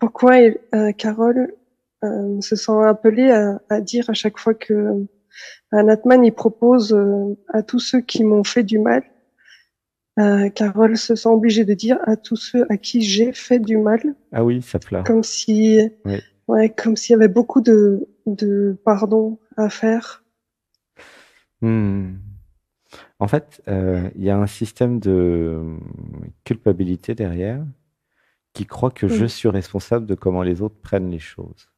pourquoi Carole se sent appelée à dire à chaque fois que Natman il propose à tous ceux qui m'ont fait du mal, Carole se sent obligée de dire à tous ceux à qui j'ai fait du mal, Ah oui, ça pleure. comme si, Oui. ouais, comme s'il y avait beaucoup de pardon à faire. Hmm. En fait, il y a un système de culpabilité derrière qui croit que je Mm. suis responsable de comment les autres prennent les choses.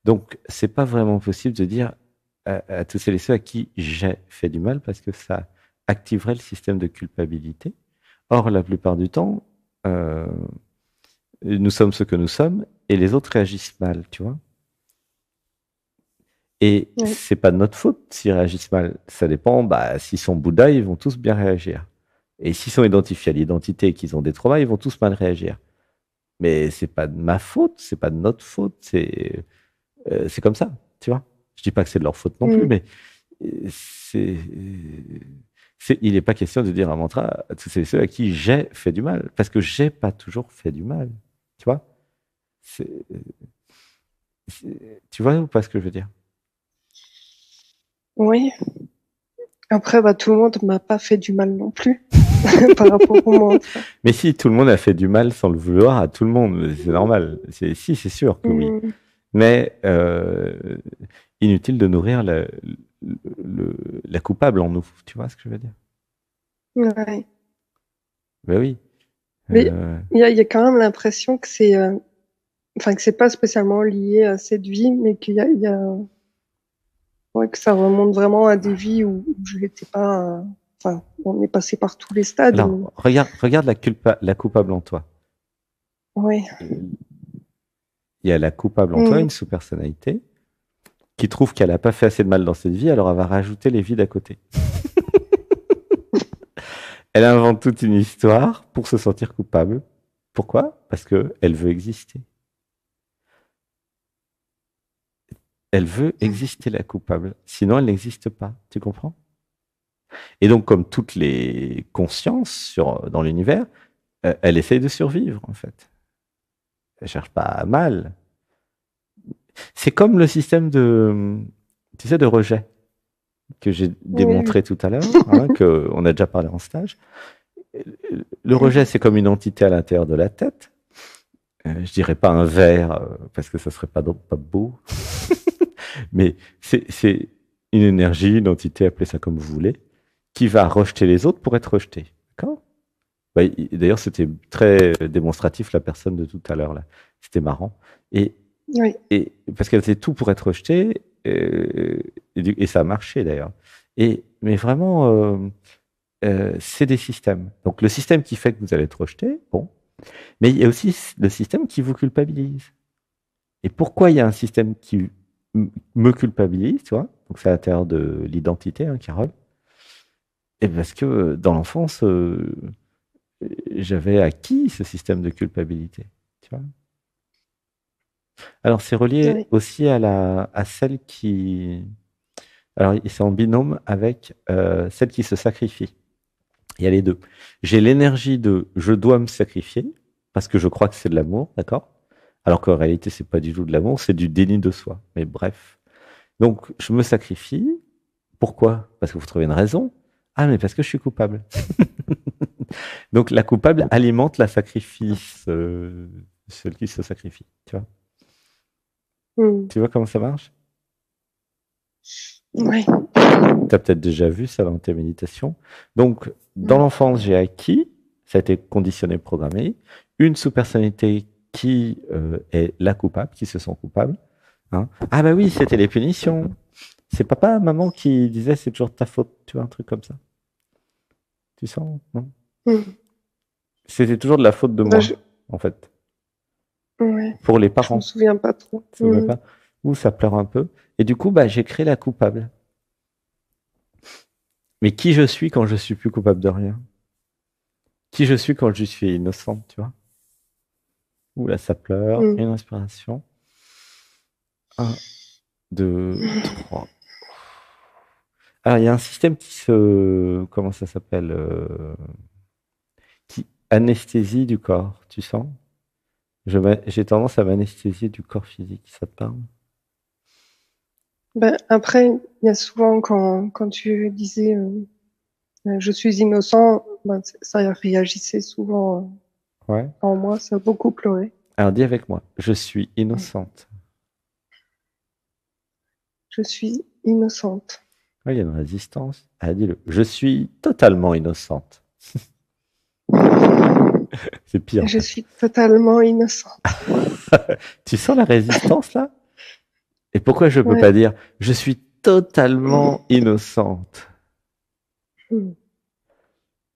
Donc, c'est pas vraiment possible de dire à tous celles et ceux à qui j'ai fait du mal parce que ça activerait le système de culpabilité. Or, la plupart du temps, euh, nous sommes ce que nous sommes et les autres réagissent mal, tu vois. Et Ouais. c'est pas de notre faute s'ils réagissent mal. Ça dépend. Bah, s'ils sont Bouddha, ils vont tous bien réagir. Et s'ils sont identifiés à l'identité et qu'ils ont des traumas, ils vont tous mal réagir. Mais c'est pas de ma faute, c'est pas de notre faute, c'est comme ça, tu vois. Je dis pas que c'est de leur faute non plus, Mm. mais c'est, il n'est pas question de dire un mantra à tous ceux à qui j'ai fait du mal, parce que j'ai pas toujours fait du mal, tu vois. C'est- Tu vois ou pas ce que je veux dire? Oui. Après, bah, tout le monde m'a pas fait du mal non plus par rapport au mantra. Mais si tout le monde a fait du mal sans le vouloir à tout le monde, c'est normal. Si, c'est sûr que oui. Mm. Mais inutile de nourrir la coupable en nous. Tu vois ce que je veux dire? Ouais. Ben oui. Mais Euh, il y a quand même l'impression que enfin, que c'est pas spécialement lié à cette vie, mais ouais, que ça remonte vraiment à des vies où je l'étais pas, enfin, on est passé par tous les stades, mais alors, regarde la coupable en toi. ouais. Il y a la coupable en toi, Mm. une sous-personnalité, qui trouve qu'elle n'a pas fait assez de mal dans cette vie, alors elle va rajouter les vies d'à côté. Elle invente toute une histoire pour se sentir coupable. Pourquoi? Parce qu'elle veut exister. Elle veut exister, la coupable. Sinon, elle n'existe pas. Tu comprends? Et donc, comme toutes les consciences dans l'univers, elle essaye de survivre, en fait. Elle cherche pas à mal. C'est comme le système tu sais, de rejet que j'ai Oui, démontré tout à l'heure, hein, qu'on a déjà parlé en stage. Le rejet, c'est comme une entité à l'intérieur de la tête. Je dirais pas un verre, parce que ça serait pas beau, mais c'est une énergie, une entité, appelez ça comme vous voulez, qui va rejeter les autres pour être rejetée. D'accord? Bah, d'ailleurs, c'était très démonstratif, la personne de tout à l'heure, là. C'était marrant. Et, oui, et parce qu'elle faisait tout pour être rejetée, et ça a marché d'ailleurs. Mais vraiment, c'est des systèmes. Donc le système qui fait que vous allez être rejeté, bon. Mais il y a aussi le système qui vous culpabilise. Et pourquoi il y a un système qui me culpabilise, tu vois? Donc c'est à l'intérieur de l'identité, hein, Carole. Et parce que dans l'enfance, j'avais acquis ce système de culpabilité. Tu vois. Alors, c'est relié oui. aussi à celle qui. Alors, c'est en binôme avec celle qui se sacrifie. Il y a les deux. J'ai l'énergie de je dois me sacrifier parce que je crois que c'est de l'amour, d'accord? Alors qu'en réalité, c'est pas du tout de l'amour, c'est du déni de soi. Mais bref. Donc, je me sacrifie. Pourquoi? Parce que vous trouvez une raison. Ah, mais parce que je suis coupable. Donc, la coupable alimente la sacrifice, celle qui se sacrifie. Mm. Tu vois comment ça marche? Ouais. Tu as peut-être déjà vu ça dans tes méditations. Donc, dans Mm. l'enfance, j'ai acquis, ça a été conditionné, programmé, une sous-personnalité qui est la coupable, qui se sent coupable. Hein. Ah bah oui, c'était les punitions. C'est papa, maman qui disait c'est toujours de ta faute, tu vois, un truc comme ça. Tu sens, non? Mm. C'était toujours de la faute de Bah, moi, en fait, ouais. pour les Je me parents. souviens pas trop. Ça ne Mm. pas. Ou ça pleure un peu. Et du coup, bah, j'ai créé la coupable. Mais qui je suis quand je suis plus coupable de rien? Qui je suis quand je suis innocente, tu vois? Ouh là, ça pleure. Mm. Une inspiration. Un, deux, trois. Alors, il y a un système qui se. Comment ça s'appelle qui anesthésie du corps, tu sens? J'ai tendance à m'anesthésier du corps physique, ça te parle? Ben, après, il y a souvent quand tu disais je suis innocent, ben, ça réagissait souvent Ouais. en moi, ça a beaucoup pleuré. Alors dis avec moi, je suis innocente. Je suis innocente. Ouais, il y a une résistance. Ah, dis-le. Je suis totalement innocente. C'est pire. Je suis totalement innocente. Tu sens la résistance là? Et pourquoi je peux Ouais. pas dire je suis totalement innocente? Hmm.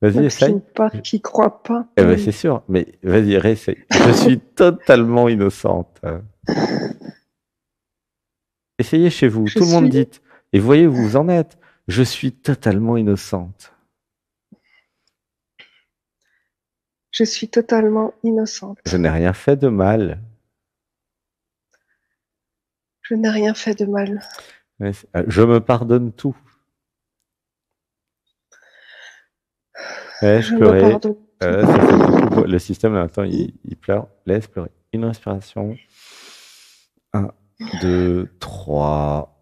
Vas-y, Parce qu'il y a essaye. une part qui croit pas. Eh ben, Oui. c'est sûr, mais vas-y, réessaye. Je suis totalement innocente. Essayez chez vous, Je tout le monde suis, dit. Et voyez où vous en êtes. Je suis totalement innocente. je suis totalement Je innocente. n'ai rien fait de mal. Je n'ai rien fait de mal. Ouais, je me pardonne tout. Laisse Je me pleurer. pardonne tout. Ça fait beaucoup. Le système, maintenant, il pleure. Laisse pleurer. Une inspiration. Un, deux, trois.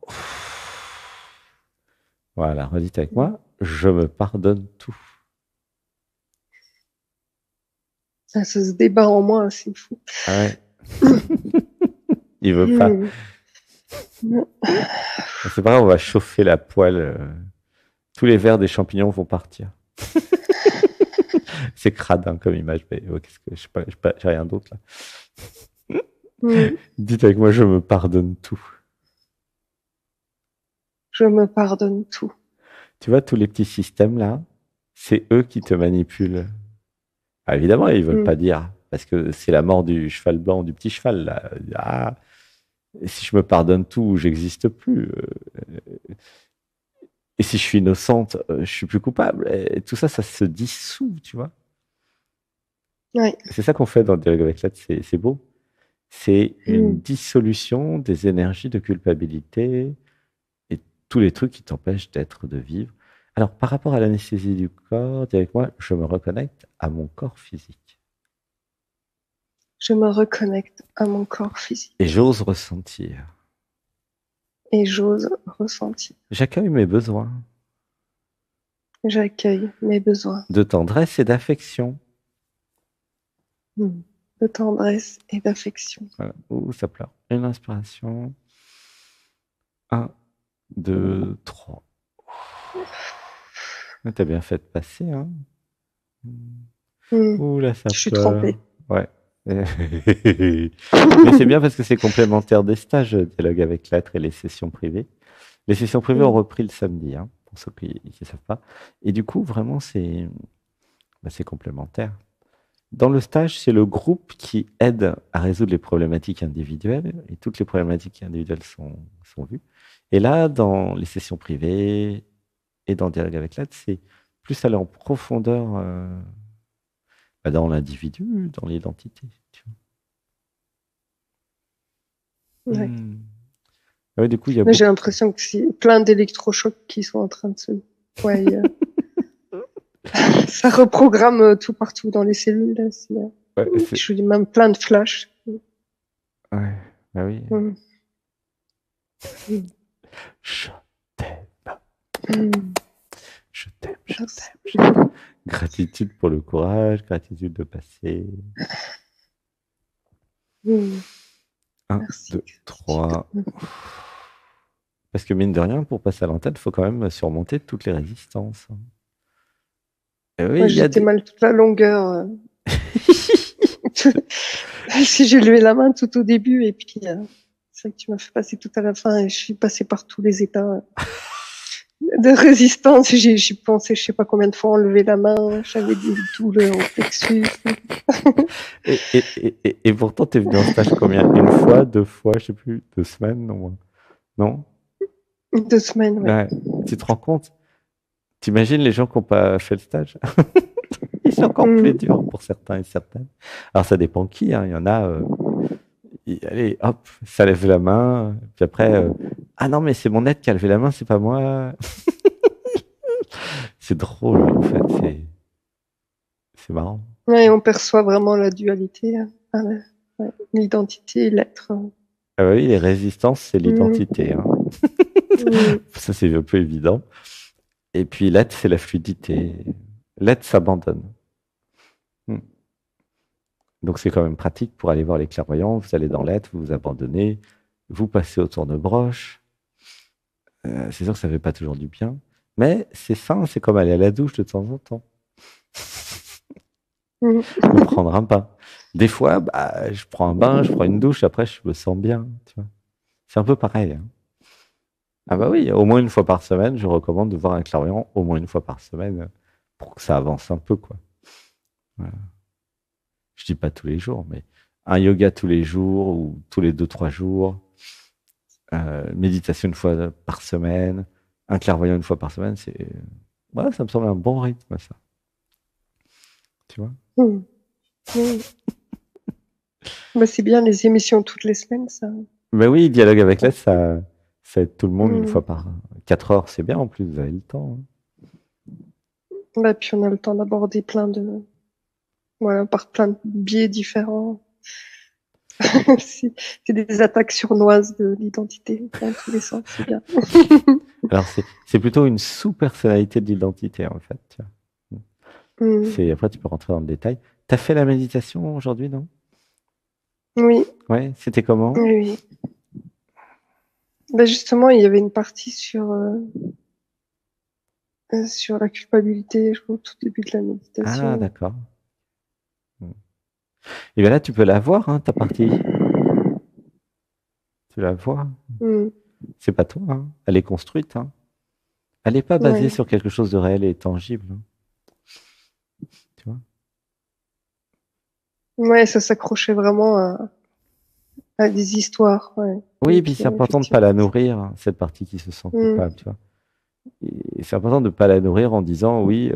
Voilà, redites avec moi. Je me pardonne tout. Ça se débat en moi, c'est fou. Ah ouais. Il veut pas. Hmm. C'est pas grave, on va chauffer la poêle. Tous les vers des champignons vont partir. C'est crade hein, comme image, mais qu'est-ce que je sais pas, j'ai rien d'autre là. Hmm. Dites avec moi, je me pardonne tout. Je me pardonne tout. Tu vois, tous les petits systèmes là, c'est eux qui te manipulent. Ah, évidemment, ils veulent Hmm. pas dire, parce que c'est la mort du cheval blanc, du petit cheval là. Ah, si je me pardonne tout, j'existe plus. Et si je suis innocente, je suis plus coupable. Et tout ça, ça se dissout, tu vois. Ouais. C'est ça qu'on fait dans Dialogue avec l'être, c'est beau. C'est Hmm. une dissolution des énergies de culpabilité et tous les trucs qui t'empêchent d'être, de vivre. Alors, par rapport à l'anesthésie du corps, dis avec moi, je me reconnecte à mon corps physique. Je me reconnecte à mon corps Et physique j'ose ressentir. et j'ose ressentir. J'accueille mes besoins J'accueille mes besoins de tendresse et d'affection. de tendresse et d'affection. Voilà. Ouh, ça pleure. Une inspiration. Un, deux, trois. T'as bien fait de passer, hein. Hmm. Ouh là, ça Je suis pleure. trempée. Ouais. Mais c'est bien parce que c'est complémentaire des stages dialogue avec l'être et les sessions privées. Les sessions privées ont Hmm. repris le samedi, hein, pour ceux qui ne savent pas. Et du coup, vraiment, c'est complémentaire. Dans le stage, c'est le groupe qui aide à résoudre les problématiques individuelles et toutes les problématiques individuelles sont vues. Et là, dans les sessions privées et dans le dialogue avec l'être, c'est plus aller en profondeur dans l'individu, dans l'identité. Tu vois. Ouais. Ouais, du coup, il y a Mais j'ai beaucoup. l'impression que c'est plein d'électrochocs qui sont en train de se. Ouais, ça reprogramme tout partout dans les cellules. Là, Ouais, je dis même plein de flashs. ouais, bah oui. Hmm. Je t'aime. Hmm. Je t'aime, je Merci. t'aime. Gratitude pour le courage, gratitude de passer. Hmm. 1, Merci. 2, 3. Parce que mine de rien, pour passer à l'antenne, il faut quand même surmonter toutes les résistances. Et oui, Moi, il y a j'étais des. mal toute la longueur. Si j'ai levé la main tout au début, et puis c'est vrai que tu m'as fait passer tout à la fin, et je suis passée par tous les états de résistance. J'ai pensé, je sais pas combien de fois enlever la main, j'avais des douleurs au plexus. Et pourtant, tu es venu en stage combien? Une fois, 2 fois, je sais plus, 2 semaines, non? Non? 2 semaines, oui. Ouais. Tu te rends compte? T'imagines les gens qui n'ont pas fait le stage? Et c'est encore plus dur pour certains et certaines. Alors, ça dépend qui, hein. Il y en a, allez, hop, ça lève la main. Puis après, ah non, mais c'est mon aide qui a levé la main, c'est pas moi. C'est drôle, en fait. C'est marrant. Ouais, on perçoit vraiment la dualité. Hein. Ah, ouais. Ouais. L'identité et l'être. Ah oui, les résistances, c'est Mm. l'identité. Hein. Mm. Ça, c'est un peu évident. Et puis l'être, c'est la fluidité. L'être s'abandonne. Hmm. Donc c'est quand même pratique pour aller voir les clairvoyants. Vous allez dans l'être, vous vous abandonnez, vous passez au tourne-broche. C'est sûr que ça ne fait pas toujours du bien. Mais c'est sain, c'est comme aller à la douche de temps en temps. Mm. Ou prendre un bain. Des fois, bah, je prends un bain, je prends une douche, après je me sens bien. Tu vois. C'est un peu pareil. Hein. Ah bah oui, au moins une fois par semaine, je recommande de voir un clairvoyant au moins une fois par semaine pour que ça avance un peu, quoi. Voilà. Je dis pas tous les jours, mais un yoga tous les jours ou tous les 2, 3 jours, méditation une fois par semaine, un clairvoyant une fois par semaine, ouais, ça me semble un bon rythme, ça. Tu vois? Mm. Oui. Bah, c'est bien les émissions toutes les semaines, ça. Ben oui, dialogue avec l'aide, ça aide tout le monde une Mm. fois par 4 heures, c'est bien en plus, vous avez le temps. Hein. Bah, puis on a le temps d'aborder voilà, par plein de biais différents. C'est des attaques sournoises de l'identité dans tous les sens, c'est bien. Alors, c'est plutôt une sous-personnalité de l'identité, en fait. Tu vois. Mm. Après, tu peux rentrer dans le détail. Tu as fait la méditation aujourd'hui, non? Oui, Ouais, c'était comment? oui, oui. Bah, justement, il y avait une partie sur la culpabilité, je crois, au tout début de la Ah, méditation. d'accord. Et bien là, tu peux la voir, hein, ta partie. Tu la vois. Mm. C'est pas toi, hein. Elle est construite, hein. Elle n'est pas basée Ouais. sur quelque chose de réel et tangible, hein, tu vois. Ouais, ça s'accrochait vraiment à des histoires. Ouais. Oui, et Donc, puis c'est important de ne pas effectivement. la nourrir, hein, cette partie qui se sent Mm. coupable, tu vois. Et c'est important de ne pas la nourrir en disant, oui,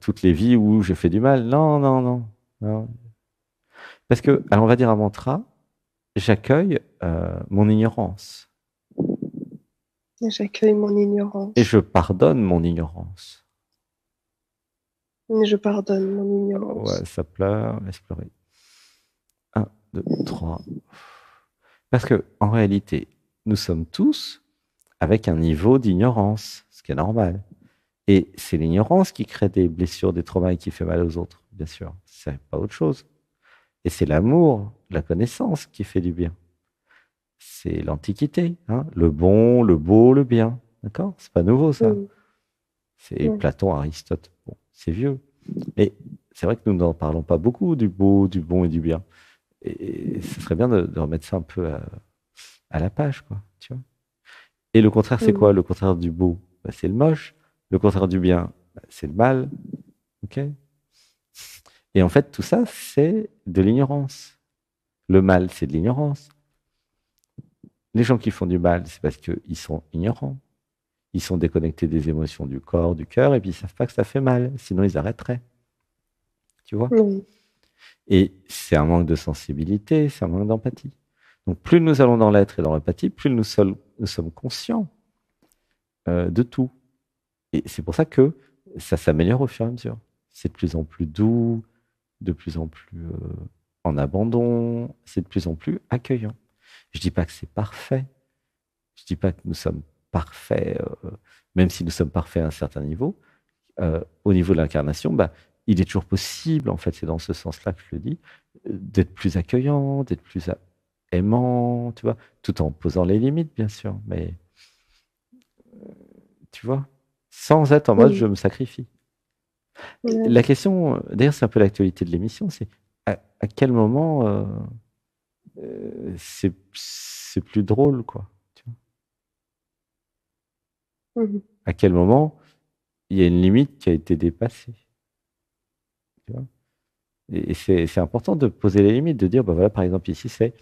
toutes les vies où je fais du mal. Non, non, non, non. Parce que, alors on va dire un mantra, j'accueille mon ignorance J'accueille mon et ignorance. je pardonne mon ignorance. Et je pardonne mon Ouais, ignorance. ça pleure, laisse pleurer. Un, deux, trois. Parce que, en réalité, nous sommes tous avec un niveau d'ignorance, ce qui est normal. Et c'est l'ignorance qui crée des blessures, des traumas et qui fait mal aux autres, bien sûr. C'est pas autre chose. Et c'est l'amour, la connaissance qui fait du bien. C'est l'Antiquité, hein, le bon, le beau, le bien. D'accord? C'est pas nouveau, ça. Mm. C'est Mm. Platon, Aristote. Bon, c'est vieux. Mais c'est vrai que nous n'en parlons pas beaucoup du beau, du bon et du bien. Et ce serait bien de remettre ça un peu à la page, quoi. Tu vois. Et le contraire, c'est quoi? Mm. Le contraire du beau, bah, c'est le moche. Le contraire du bien, bah, c'est le mal. Ok? Et en fait, tout ça, c'est de l'ignorance. Le mal, c'est de l'ignorance. Les gens qui font du mal, c'est parce qu'ils sont ignorants. Ils sont déconnectés des émotions du corps, du cœur, et puis ils ne savent pas que ça fait mal. Sinon, ils arrêteraient. Tu vois? Oui. Et c'est un manque de sensibilité, c'est un manque d'empathie. Donc, plus nous allons dans l'être et dans l'empathie, plus nous sommes conscients de tout. Et c'est pour ça que ça s'améliore au fur et à mesure. C'est de plus en plus doux, de plus en plus en abandon, c'est de plus en plus accueillant. Je dis pas que c'est parfait, je dis pas que nous sommes parfaits, même si nous sommes parfaits à un certain niveau. Au niveau de l'incarnation, bah, il est toujours possible, en fait, c'est dans ce sens-là que je le dis, d'être plus accueillant, d'être plus aimant, tu vois, tout en posant les limites, bien sûr, mais tu vois, sans être en mode Mm. je me sacrifie. Ouais. La question, d'ailleurs, c'est un peu l'actualité de l'émission, c'est à quel moment c'est plus drôle, quoi. Tu vois. Mm. À quel moment il y a une limite qui a été dépassée. Tu vois. Et c'est important de poser les limites, de dire, bah voilà, par exemple, ici, c'est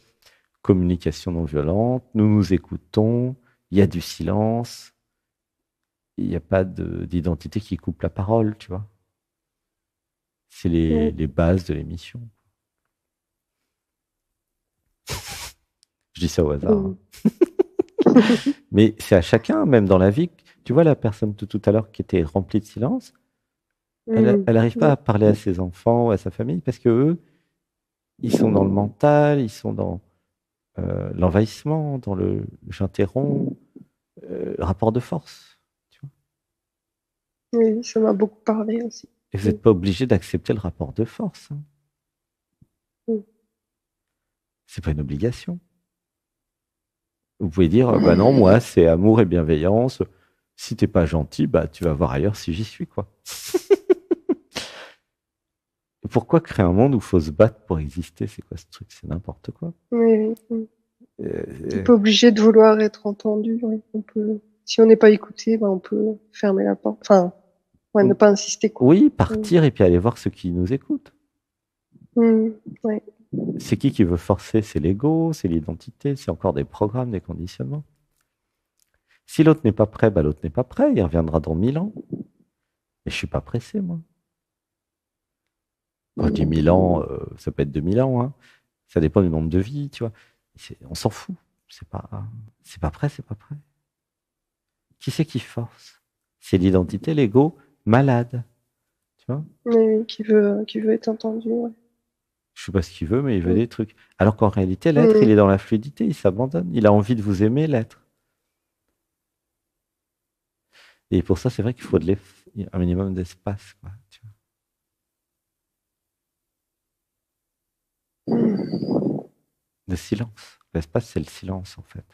communication non violente, nous nous écoutons, il y a du silence, il n'y a pas d'identité qui coupe la parole, tu vois. C'est Ouais. les bases de l'émission. Je dis ça au hasard. Hein. Mm. Mais c'est à chacun, même dans la vie. Tu vois la personne de tout à l'heure qui était remplie de silence, Mm. elle n'arrive pas Ouais. à parler à ses enfants ou à sa famille parce que eux, ils sont dans le mental, ils sont dans l'envahissement, dans le j'interromps, le rapport de force. Tu vois. Oui, ça m'a beaucoup parlé aussi. Et vous n'êtes pas obligé d'accepter le rapport de force. Hein. Mm. C'est pas une obligation. Vous pouvez dire, bah non, moi, c'est amour et bienveillance. Si t'es pas gentil, bah tu vas voir ailleurs si j'y suis, quoi. Et pourquoi créer un monde où il faut se battre pour exister? C'est quoi ce truc? C'est n'importe quoi. Oui, oui. T'es Euh, pas obligé de vouloir être entendu. Oui. On peut, si on n'est pas écouté, ben, on peut fermer la porte. Enfin, ouais, ne pas insister, quoi. oui, Mm. partir et puis aller voir ceux qui nous écoutent. Mm. Ouais. C'est qui veut forcer? C'est l'ego, c'est l'identité, c'est encore des programmes, des conditionnements. Si l'autre n'est pas prêt, bah l'autre n'est pas prêt. Il reviendra dans 1000 ans. Et je suis pas pressé, moi. Quand je dis 1000 ans, ça peut être 2000 ans. Hein. Ça dépend du nombre de vies, tu vois. On s'en fout. C'est pas prêt, c'est pas prêt. Qui c'est qui force? C'est l'identité, l'ego, malade. Tu vois? Oui, qui veut être entendu. Ouais. Je sais pas ce qu'il veut, mais il veut Mm. des trucs. Alors qu'en réalité, l'être, il Mm. est dans la fluidité, il s'abandonne. Il a envie de vous aimer, l'être. Et pour ça, c'est vrai qu'il faut un minimum d'espace, quoi, tu vois. Mm. De silence. L'espace, c'est le silence, en fait.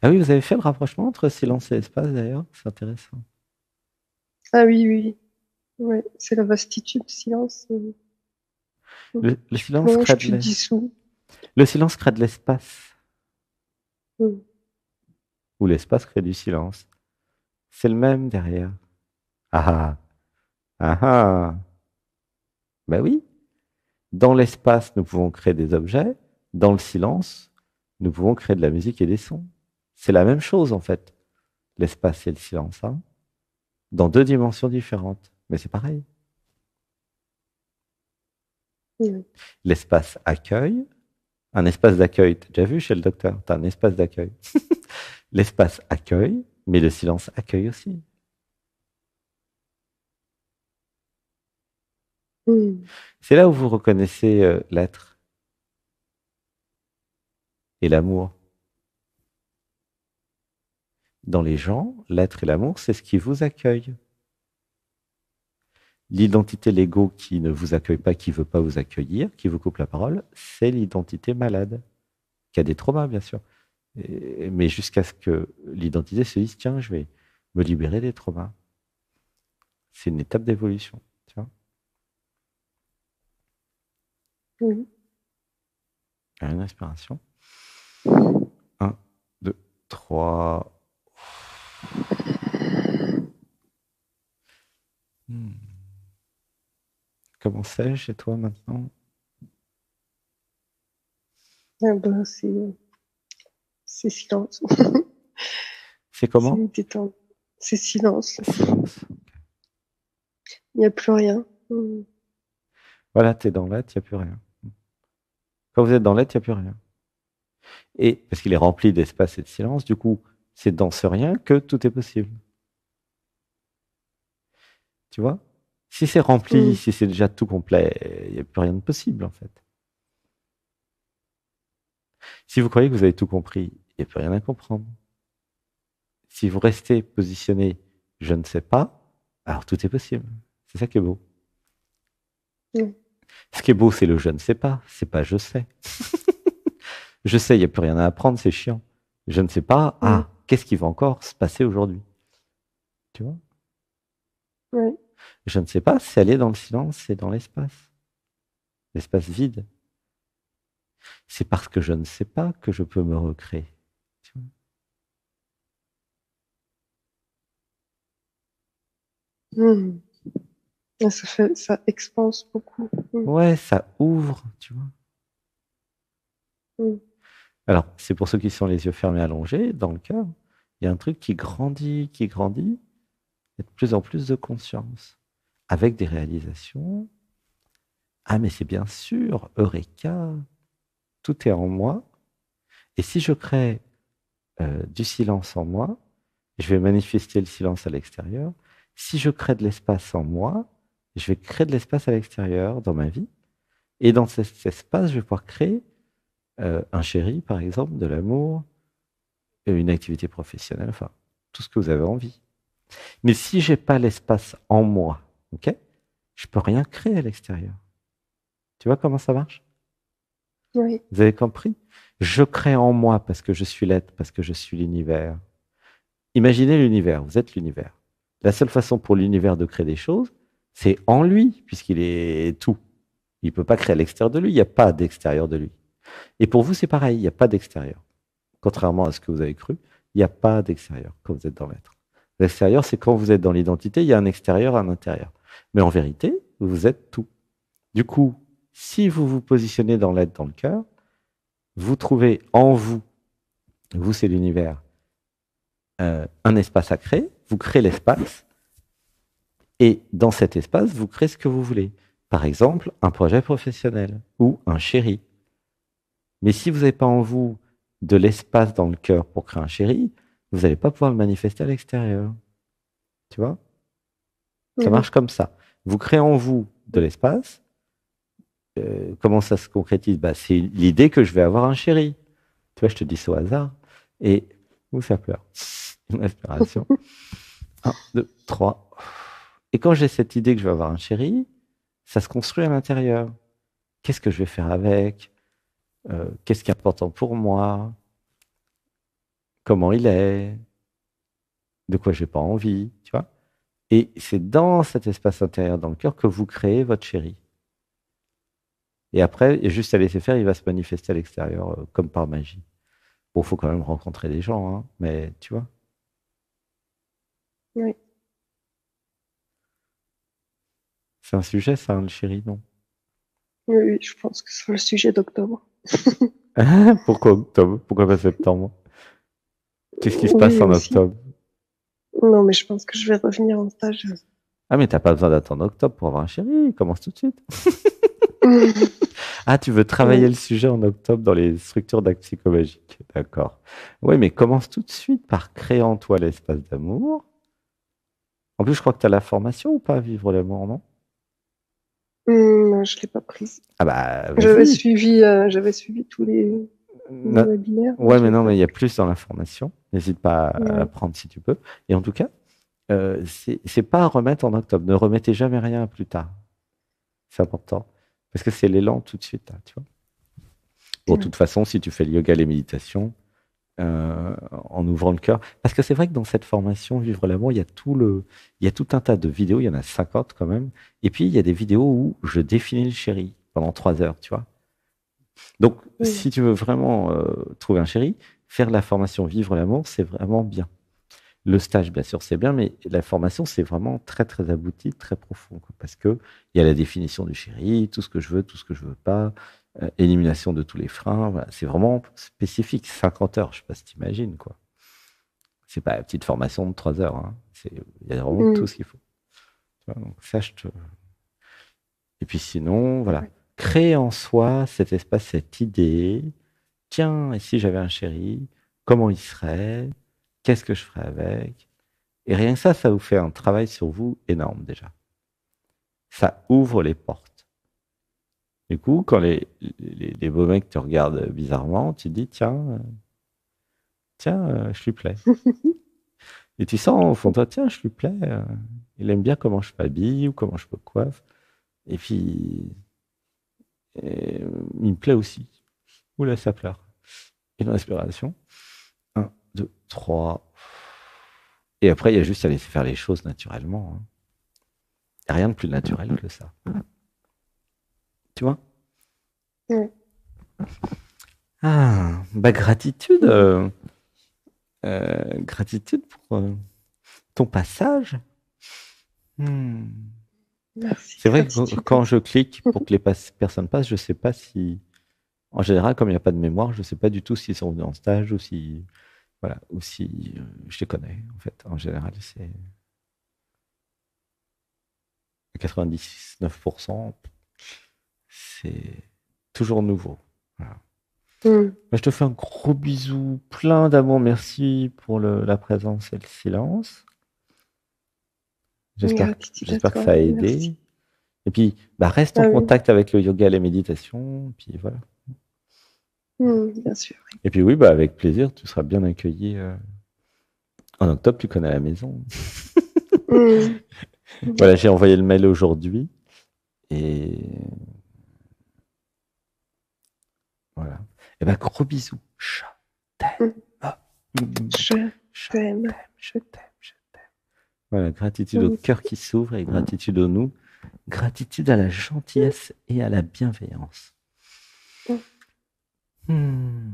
Ah oui, vous avez fait le rapprochement entre silence et espace, d'ailleurs. C'est intéressant. Ah oui, oui. Ouais, c'est la vastitude, silence. Le Tu silence plonges, crée de tu dissous. le silence crée de l'espace. Mm. Ou l'espace crée du silence. C'est le même derrière. Ah ah. Ah ah. Ben oui. Dans l'espace, nous pouvons créer des objets. Dans le silence, nous pouvons créer de la musique et des sons. C'est la même chose, en fait. L'espace et le silence. Hein. Dans 2 dimensions différentes. Mais c'est pareil. Mm. L'espace accueille. Un espace d'accueil, t'as déjà vu chez le docteur, t'as un espace d'accueil. L'espace accueille, mais le silence accueille aussi. Mm. C'est là où vous reconnaissez l'être et l'amour. Dans les gens, l'être et l'amour, c'est ce qui vous accueille. L'identité, l'ego qui ne vous accueille pas, qui ne veut pas vous accueillir, qui vous coupe la parole, c'est l'identité malade, qui a des traumas, bien sûr. Mais jusqu'à ce que l'identité se dise, tiens, je vais me libérer des traumas. C'est une étape d'évolution. Tu vois. Oui. Une respiration. 1, 2, 3. Comment c'est chez toi maintenant? Ah ben, c'est silence. C'est comment? C'est détente. C'est silence. Silence. Il n'y a plus rien. Mm. Voilà, tu es dans l'être, il n'y a plus rien. Quand vous êtes dans l'être, il n'y a plus rien. Et parce qu'il est rempli d'espace et de silence, du coup, c'est dans ce rien que tout est possible. Tu vois? Si c'est rempli, Mm. si c'est déjà tout complet, il n'y a plus rien de possible en fait. Si vous croyez que vous avez tout compris, il n'y a plus rien à comprendre. Si vous restez positionné, je ne sais pas, alors tout est possible. C'est ça qui est beau. Mm. Ce qui est beau, c'est le je ne sais pas, c'est pas je sais. Je sais, il n'y a plus rien à apprendre, c'est chiant. Je ne sais pas, Mm. qu'est-ce qui va encore se passer aujourd'hui? Tu vois? Ouais. Je ne sais pas, c'est aller dans le silence, c'est dans l'espace. L'espace vide. C'est parce que je ne sais pas que je peux me recréer. Tu Mm. Et ça expanse beaucoup. Mm. vois? Ouais, ça ouvre, tu vois. Mm. Alors, c'est pour ceux qui sont les yeux fermés allongés, dans le cœur, il y a un truc qui grandit, et de plus en plus de conscience, avec des réalisations. Ah, mais c'est bien sûr, Eureka, tout est en moi. Et si je crée du silence en moi, je vais manifester le silence à l'extérieur. Si je crée de l'espace en moi, je vais créer de l'espace à l'extérieur dans ma vie. Et dans cet espace, je vais pouvoir créer un chéri, par exemple, de l'amour, une activité professionnelle, enfin, tout ce que vous avez envie. Mais si j'ai pas l'espace en moi, ok, je peux rien créer à l'extérieur. Tu vois comment ça marche? Oui. Vous avez compris? Je crée en moi parce que je suis l'être, parce que je suis l'univers. Imaginez l'univers, vous êtes l'univers. La seule façon pour l'univers de créer des choses, c'est en lui, puisqu'il est tout. Il ne peut pas créer à l'extérieur de lui, il n'y a pas d'extérieur de lui. Et pour vous, c'est pareil, il n'y a pas d'extérieur. Contrairement à ce que vous avez cru, il n'y a pas d'extérieur quand vous êtes dans l'être. L'extérieur, c'est quand vous êtes dans l'identité, il y a un extérieur, un intérieur. Mais en vérité, vous êtes tout. Du coup, si vous vous positionnez dans l'être, dans le cœur, vous trouvez en vous, vous c'est l'univers, un espace à créer, vous créez l'espace, et dans cet espace, vous créez ce que vous voulez. Par exemple, un projet professionnel ou un chéri. Mais si vous n'avez pas en vous de l'espace dans le cœur pour créer un chéri, vous n'allez pas pouvoir le manifester à l'extérieur. Tu vois? Ça Oui. marche comme ça. Vous créez en vous de l'espace. Comment ça se concrétise? Bah, c'est l'idée que je vais avoir un chéri. Tu vois, je te dis ça au hasard. Et où ça pleure? Une respiration. 1, 2, 3. Et quand j'ai cette idée que je vais avoir un chéri, ça se construit à l'intérieur. Qu'est-ce que je vais faire avec? Qu'est-ce qui est important pour moi? Comment il est? De quoi j'ai pas envie? Tu vois? Et c'est dans cet espace intérieur, dans le cœur, que vous créez votre chéri. Et après, il y a juste à laisser faire, il va se manifester à l'extérieur comme par magie. Bon, il faut quand même rencontrer des gens, hein, mais tu vois. Oui. C'est un sujet, ça, hein, le chéri, non? Oui, oui, je pense que ce sera le sujet d'octobre. Pourquoi octobre? Pourquoi pas septembre? Qu'est-ce qui se passe Oui, en aussi. octobre? Non, mais je pense que je vais revenir en stage. Ah, mais t'as pas besoin d'attendre octobre pour avoir un chéri, commence tout de suite. Ah, tu veux travailler Oui. le sujet en octobre dans les structures d'actes psychologiques. D'accord. Oui, mais commence tout de suite par créer en toi l'espace d'amour. En plus, je crois que tu as la formation ou pas, vivre l'amour, non? Non, je l'ai pas prise. Ah bah, J'avais vas-y. j'avais suivi tous les Na- webinaires, mais Ouais, je mais l'ai non, pas mais il y a pris. plus dans la formation. N'hésite pas à la Ouais. prendre si tu peux. Et en tout cas, c'est pas à remettre en octobre. Ne remettez jamais rien à plus tard. C'est important. Parce que c'est l'élan tout de suite, là, tu vois. Bon, de Ouais. toute façon, si tu fais le yoga, les méditations, en ouvrant le cœur. Parce que c'est vrai que dans cette formation Vivre l'amour, il y a tout un tas de vidéos, il y en a 50 quand même. Et puis, il y a des vidéos où je définis le chéri pendant 3 heures, tu vois. Donc, Oui. si tu veux vraiment trouver un chéri, faire la formation Vivre l'amour, c'est vraiment bien. Le stage, bien sûr, c'est bien, mais la formation, c'est vraiment très, très abouti, très profond, quoi, parce que il y a la définition du chéri, tout ce que je veux, tout ce que je veux pas, élimination de tous les freins. Voilà. C'est vraiment spécifique. 50 heures, je sais pas si tu imagines, quoi. C'est pas une petite formation de 3 heures, hein. Il y a vraiment tout Mm. ce qu'il faut. Tu vois, donc ça, et puis sinon, voilà. Ouais. Créer en soi cet espace, cette idée. Tiens, et si j'avais un chéri, comment il serait? Qu'est-ce que je ferais avec? Et rien que ça vous fait un travail sur vous énorme déjà. Ça ouvre les portes. Du coup, quand les beaux mecs te regardent bizarrement, tu te dis, tiens, je lui plais. Et tu sens au fond de toi, tiens, je lui plais. Il aime bien comment je m'habille ou comment je me coiffe. Et puis, il me plaît aussi. Oula, ça pleure. Une respiration. Un, deux, trois. Et après, il y a juste à laisser faire les choses naturellement, hein. Il n'y a rien de plus naturel que ça. Tu vois? Ouais. Ah, bah gratitude. Mm. Gratitude pour ton passage. Hmm. Merci, C'est vrai que gratitude quand je aussi. clique pour que les personnes passent, je sais pas si, en général, comme il n'y a pas de mémoire, je sais pas du tout s'ils sont venus en stage ou si, voilà, ou si je les connais. En fait, en général, c'est à 99%, c'est toujours nouveau. Voilà. Mm. Bah, je te fais un gros bisou, plein d'amour. Merci pour la présence et le silence. J'espère, Gratitude à j'espère que toi. ça a Merci. aidé. Et puis, bah, reste en Ah oui, contact avec le yoga et la méditation. Puis voilà. bien sûr. Et puis oui, bah, avec plaisir, tu seras bien accueilli. En octobre, tu connais la maison. Mm. Voilà, j'ai envoyé le mail aujourd'hui. Et voilà. Et bah, gros bisous. Je t'aime. Mm. Ah. Je Je t'aime. t'aime, je t'aime, je t'aime. Voilà, gratitude au Mm. cœur qui s'ouvre et gratitude au nous. Gratitude à la gentillesse et à la bienveillance. Mm. Hmm.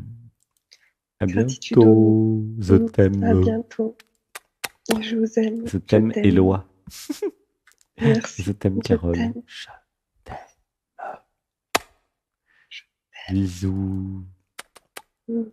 À Gratitude au nous. bientôt. Je À t'aime. bientôt. Je vous aime. Je Je t'aime, t'aime. Éloi. Je Merci. t'aime, Je Carole. t'aime. Je t'aime. Bisous. Mm.